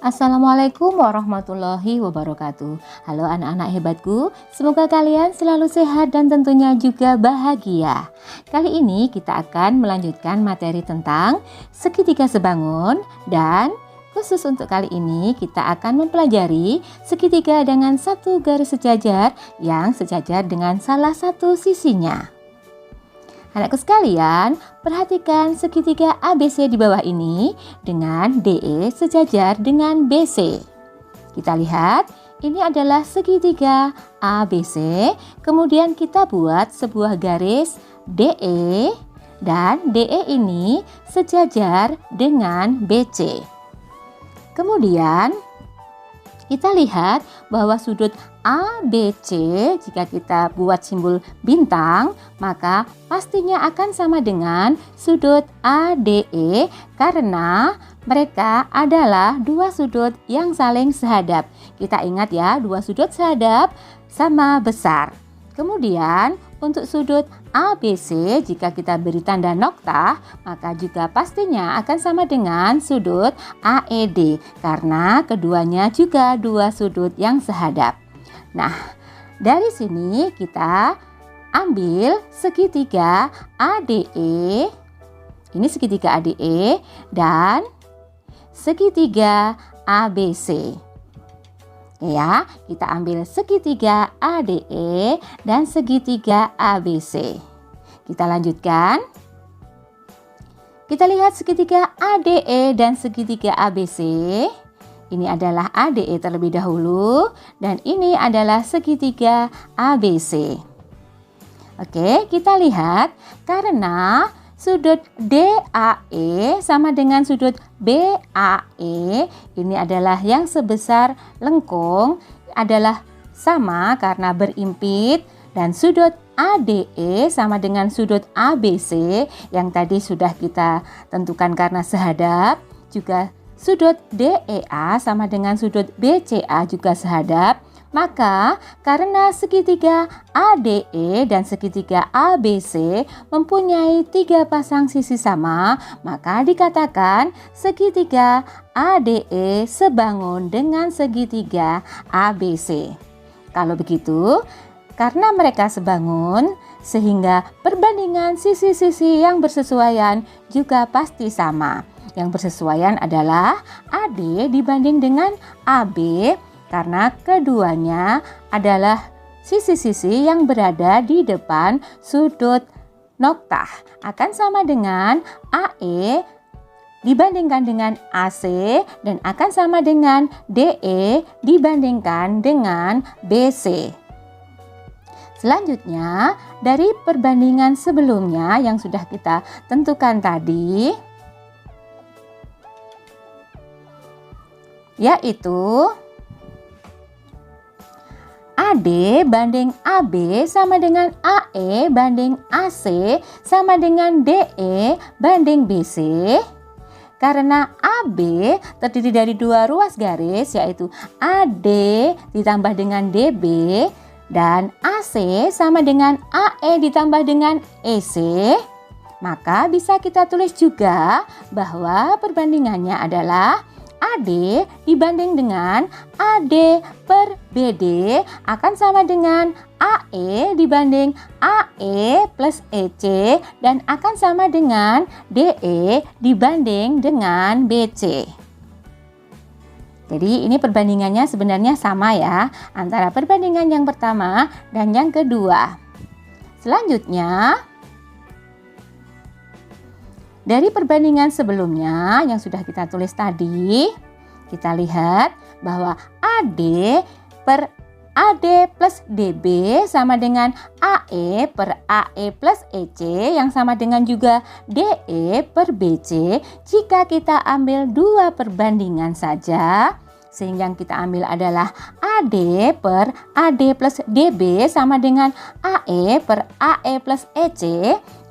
Assalamualaikum warahmatullahi wabarakatuh. Halo anak-anak hebatku, semoga kalian selalu sehat dan tentunya juga bahagia. Kali ini kita akan melanjutkan materi tentang segitiga sebangun dan khusus untuk kali ini kita akan mempelajari segitiga dengan satu garis sejajar yang sejajar dengan salah satu sisinya. Anakku sekalian, perhatikan segitiga ABC di bawah ini dengan DE sejajar dengan BC. Kita lihat, ini adalah segitiga ABC, kemudian kita buat sebuah garis DE dan DE ini sejajar dengan BC. Kemudian kita lihat bahwa sudut ABC jika kita buat simbol bintang maka pastinya akan sama dengan sudut ADE karena mereka adalah dua sudut yang saling sehadap. Kita ingat ya, dua sudut sehadap sama besar. Kemudian untuk sudut ABC jika kita beri tanda noktah maka juga pastinya akan sama dengan sudut AED karena keduanya juga dua sudut yang sehadap. Nah, dari sini kita ambil segitiga ADE, ini segitiga ADE dan segitiga ABC. Ya, kita ambil segitiga ADE dan segitiga ABC. Kita lanjutkan. Kita lihat segitiga ADE dan segitiga ABC. Ini adalah ADE terlebih dahulu dan ini adalah segitiga ABC. Oke, kita lihat karena sudut DAE sama dengan sudut BAE, ini adalah yang sebesar lengkung, adalah sama karena berimpit, dan sudut ADE sama dengan sudut ABC yang tadi sudah kita tentukan karena sehadap, juga sudut DEA sama dengan sudut BCA juga sehadap. Maka karena segitiga ADE dan segitiga ABC mempunyai tiga pasang sisi sama, maka dikatakan segitiga ADE sebangun dengan segitiga ABC. Kalau begitu, karena mereka sebangun, sehingga perbandingan sisi-sisi yang bersesuaian juga pasti sama. Yang bersesuaian adalah AD dibanding dengan AB, karena keduanya adalah sisi-sisi yang berada di depan sudut noktah. Akan sama dengan AE dibandingkan dengan AC dan akan sama dengan DE dibandingkan dengan BC. Selanjutnya, dari perbandingan sebelumnya yang sudah kita tentukan tadi, yaitu AD banding AB sama dengan AE banding AC sama dengan DE banding BC. Karena AB terdiri dari dua ruas garis yaitu AD ditambah dengan DB dan AC sama dengan AE ditambah dengan EC, maka bisa kita tulis juga bahwa perbandingannya adalah AD dibanding dengan AD per BD akan sama dengan AE dibanding AE plus EC dan akan sama dengan DE dibanding dengan BC. Jadi ini perbandingannya sebenarnya sama ya antara perbandingan yang pertama dan yang kedua. Selanjutnya, dari perbandingan sebelumnya yang sudah kita tulis tadi, kita lihat bahwa AD per AD plus DB sama dengan AE per AE plus EC yang sama dengan juga DE per BC. Jika kita ambil dua perbandingan saja, sehingga yang kita ambil adalah AD per AD plus DB sama dengan AE per AE plus EC.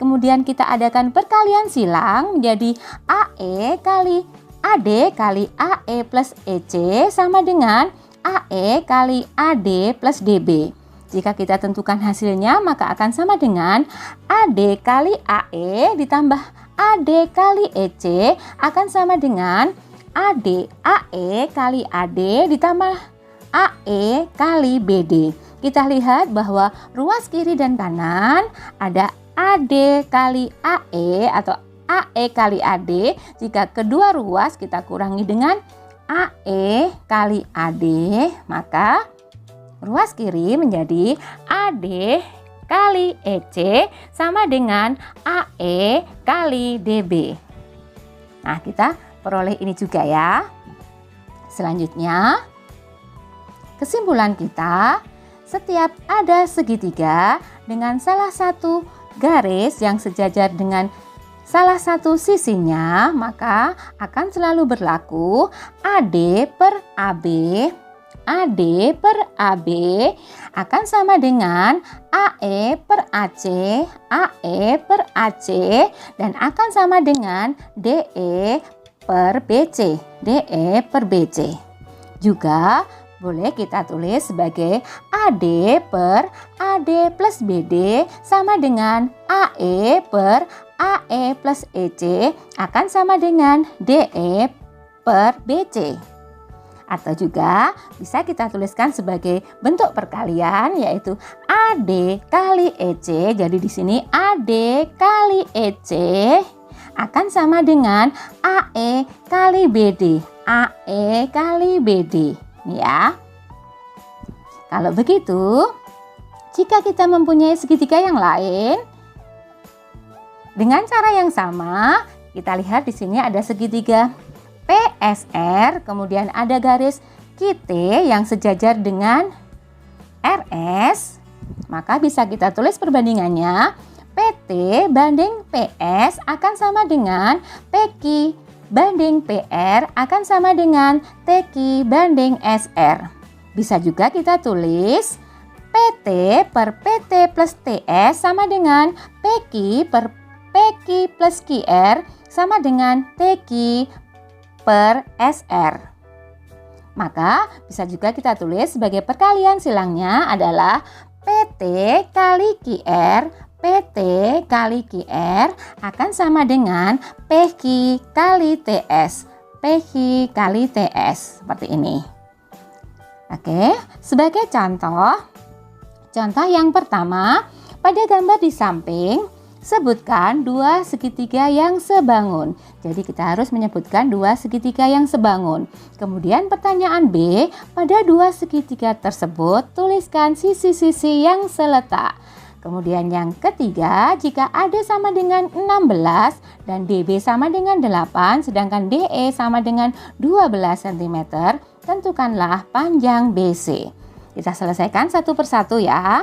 Kemudian kita adakan perkalian silang menjadi AE kali AD kali AE plus EC sama dengan AE kali AD plus DB. Jika kita tentukan hasilnya maka akan sama dengan AD kali AE ditambah AD kali EC akan sama dengan AE kali AD ditambah AE kali BD. Kita lihat bahwa ruas kiri dan kanan ada AD kali AE atau AE kali AD. Jika kedua ruas kita kurangi dengan AE kali AD, maka ruas kiri menjadi AD kali EC sama dengan AE kali DB. Nah, kita peroleh ini juga ya. Selanjutnya, kesimpulan kita, setiap ada segitiga dengan salah satu garis yang sejajar dengan salah satu sisinya, maka akan selalu berlaku AD per AB. AD per AB akan sama dengan AE per AC, AE per AC, dan akan sama dengan DE per BC, DE per BC. Juga boleh kita tulis sebagai AD per AD plus BD sama dengan AE per AE plus EC akan sama dengan DE per BC. Atau juga bisa kita tuliskan sebagai bentuk perkalian, yaitu AD kali EC. Jadi di sini AD kali EC akan sama dengan AE kali BD, AE kali BD. Ya. Kalau begitu, jika kita mempunyai segitiga yang lain dengan cara yang sama, kita lihat di sini ada segitiga PSR, kemudian ada garis QT yang sejajar dengan RS, maka bisa kita tulis perbandingannya PT banding PS akan sama dengan PQ banding PR akan sama dengan TQ banding SR. Bisa juga kita tulis PT per PT plus TS sama dengan PQ per PQ plus QR sama dengan TQ per SR. Maka bisa juga kita tulis sebagai perkalian silangnya adalah PT kali QR, PT kali QR akan sama dengan PQ kali TS, PQ kali TS, seperti ini. Oke, sebagai contoh yang pertama, pada gambar di samping, sebutkan dua segitiga yang sebangun. Jadi kita harus menyebutkan dua segitiga yang sebangun. Kemudian pertanyaan B, pada dua segitiga tersebut tuliskan sisi-sisi yang seletak. Kemudian yang ketiga, jika AD sama dengan 16 dan DB sama dengan 8, sedangkan DE sama dengan 12 cm, tentukanlah panjang BC. Kita selesaikan satu persatu ya.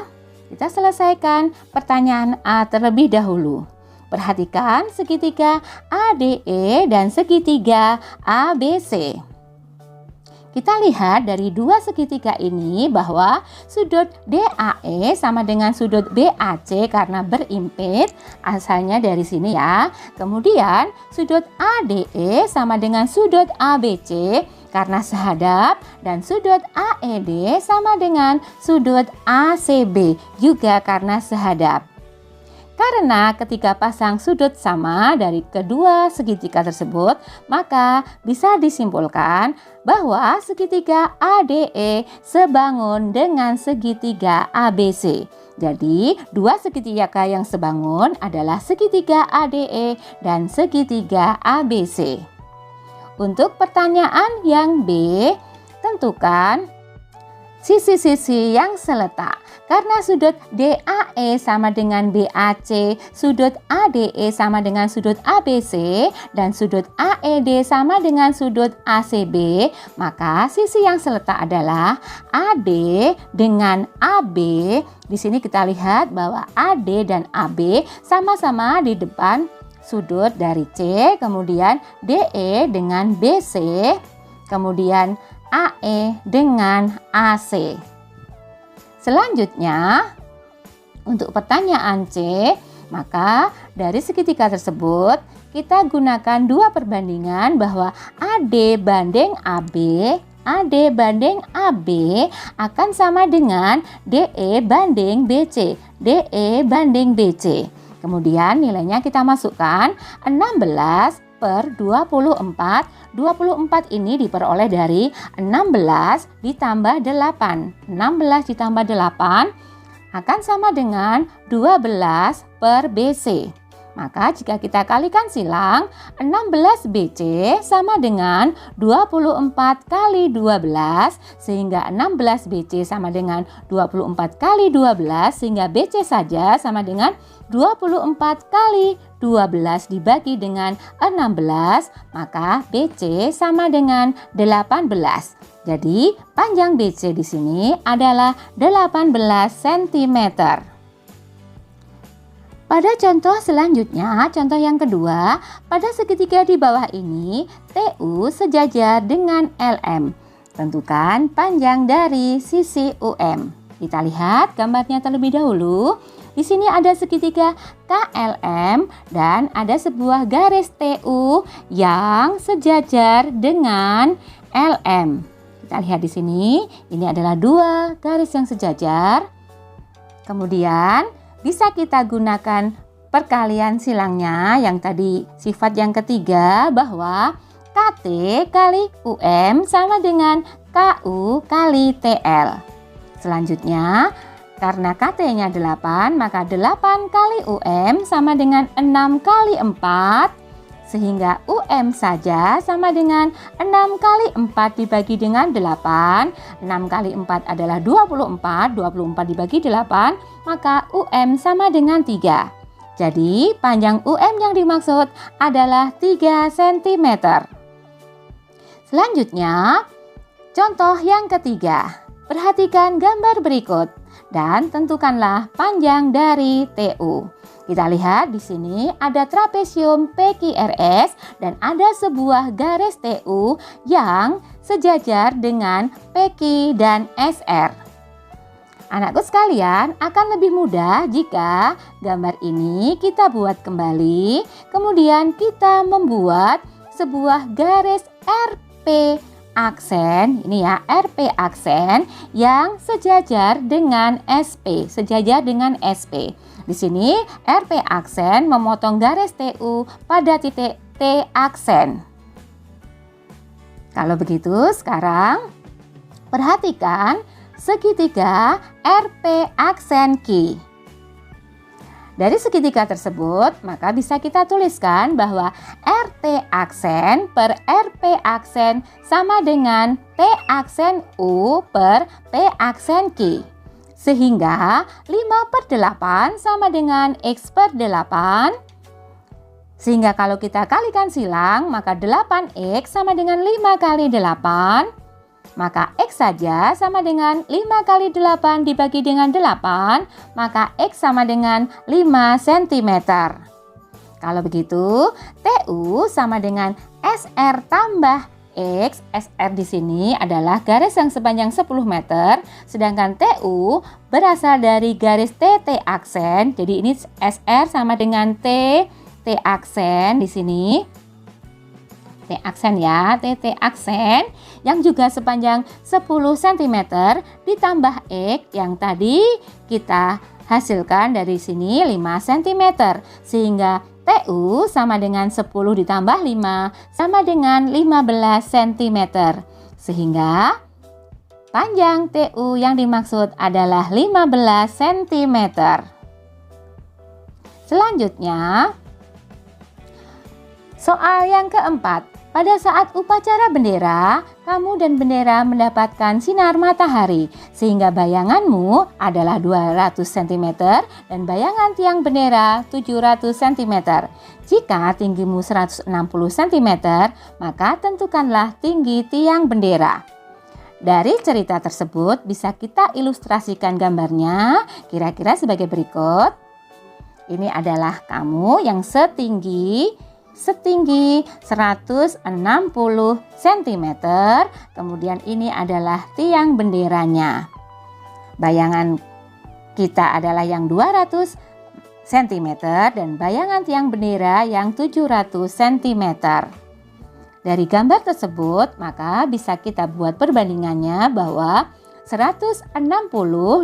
Kita selesaikan pertanyaan A terlebih dahulu. Perhatikan segitiga ADE dan segitiga ABC. Kita lihat dari dua segitiga ini bahwa sudut DAE sama dengan sudut BAC karena berimpit, asalnya dari sini ya. Kemudian sudut ADE sama dengan sudut ABC karena sehadap, dan sudut AED sama dengan sudut ACB juga karena sehadap. Karena ketika pasang sudut sama dari kedua segitiga tersebut, maka bisa disimpulkan bahwa segitiga ADE sebangun dengan segitiga ABC. Jadi, dua segitiga yang sebangun adalah segitiga ADE dan segitiga ABC. Untuk pertanyaan yang B, tentukan sisi-sisi yang seletak. Karena sudut DAE sama dengan BAC, sudut ADE sama dengan sudut ABC, dan sudut AED sama dengan sudut ACB, maka sisi yang seletak adalah AD dengan AB. Di sini kita lihat bahwa AD dan AB sama-sama di depan sudut dari C, kemudian DE dengan BC, kemudian AE dengan AC. Selanjutnya, untuk pertanyaan C, maka dari segitiga tersebut kita gunakan dua perbandingan bahwa AD banding AB, AD banding AB akan sama dengan DE banding BC, DE banding BC. Kemudian nilainya kita masukkan 16 per 24. 24 ini diperoleh dari 16 ditambah 8. 16 ditambah 8 akan sama dengan 12 per BC. Maka jika kita kalikan silang, 16 BC sama dengan 24 kali 12, sehingga 16 BC sama dengan 24 kali 12, sehingga BC saja sama dengan 24 kali 12 dibagi dengan 16, maka BC sama dengan 18. Jadi panjang BC di sini adalah 18 cm. Pada contoh selanjutnya, contoh yang kedua, pada segitiga di bawah ini, TU sejajar dengan LM. Tentukan panjang dari sisi UM. Kita lihat gambarnya terlebih dahulu. Di sini ada segitiga KLM dan ada sebuah garis TU yang sejajar dengan LM. Kita lihat di sini, ini adalah dua garis yang sejajar. Kemudian bisa kita gunakan perkalian silangnya yang tadi sifat yang ketiga, bahwa KT kali UM sama dengan KU kali TL. Selanjutnya, karena KT-nya 8, maka 8 kali UM sama dengan 6 kali 4, sehingga UM saja sama dengan 6 kali 4 dibagi dengan 8. 6 kali 4 adalah 24, 24 dibagi 8, maka UM sama dengan 3. Jadi panjang UM yang dimaksud adalah 3 cm. Selanjutnya, contoh yang ketiga. Perhatikan gambar berikut dan tentukanlah panjang dari TU. Kita lihat di sini ada trapesium PQRS dan ada sebuah garis TU yang sejajar dengan PQ dan SR. Anakku sekalian, akan lebih mudah jika gambar ini kita buat kembali, kemudian kita membuat sebuah garis RP aksen, ini ya, RP aksen yang sejajar dengan SP, sejajar dengan SP. Di sini RP aksen memotong garis TU pada titik T aksen. Kalau begitu, sekarang perhatikan segitiga RP aksen Q. Dari segitiga tersebut, maka bisa kita tuliskan bahwa RT aksen per RP aksen sama dengan T aksen U per P aksen Q. Sehingga 5/8 sama dengan X per 8. Sehingga kalau kita kalikan silang, maka 8X sama dengan 5 kali 8. Maka X saja sama dengan 5 kali 8 dibagi dengan 8. Maka X sama dengan 5 cm. Kalau begitu, TU sama dengan SR tambah X. SR di sini adalah garis yang sepanjang 10 meter, sedangkan TU berasal dari garis TT aksen. Jadi ini SR sama dengan T aksen di sini. T aksen ya, TT aksen yang juga sepanjang 10 cm ditambah X yang tadi kita hasilkan dari sini 5 cm. Sehingga TU sama dengan 10 ditambah 5 sama dengan 15 cm. Sehingga panjang TU yang dimaksud adalah 15 cm. Selanjutnya, soal yang keempat. Pada saat upacara bendera, kamu dan bendera mendapatkan sinar matahari, sehingga bayanganmu adalah 200 cm dan bayangan tiang bendera 700 cm. Jika tinggimu 160 cm, maka tentukanlah tinggi tiang bendera. Dari cerita tersebut bisa kita ilustrasikan gambarnya kira-kira sebagai berikut. Ini adalah kamu yang setinggi 160 cm, kemudian ini adalah tiang benderanya. Bayangan kita adalah yang 200 cm dan bayangan tiang bendera yang 700 cm. Dari gambar tersebut, maka bisa kita buat perbandingannya bahwa 160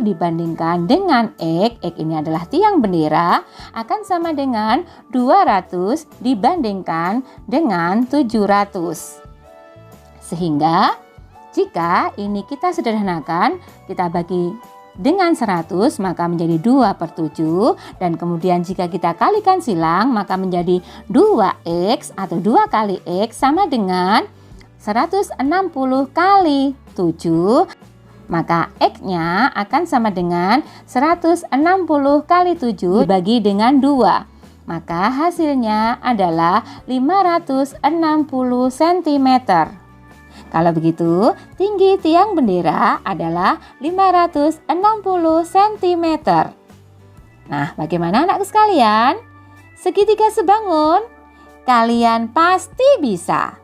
dibandingkan dengan X ini adalah tiang bendera, akan sama dengan 200 dibandingkan dengan 700. Sehingga jika ini kita sederhanakan, kita bagi dengan 100 maka menjadi 2/7, dan kemudian jika kita kalikan silang maka menjadi 2X atau 2 kali X sama dengan 160 kali 7, maka X-nya akan sama dengan 160 kali 7 dibagi dengan 2. Maka hasilnya adalah 560 cm. Kalau begitu, tinggi tiang bendera adalah 560 cm. Nah, bagaimana anakku sekalian? Segitiga sebangun? Kalian pasti bisa.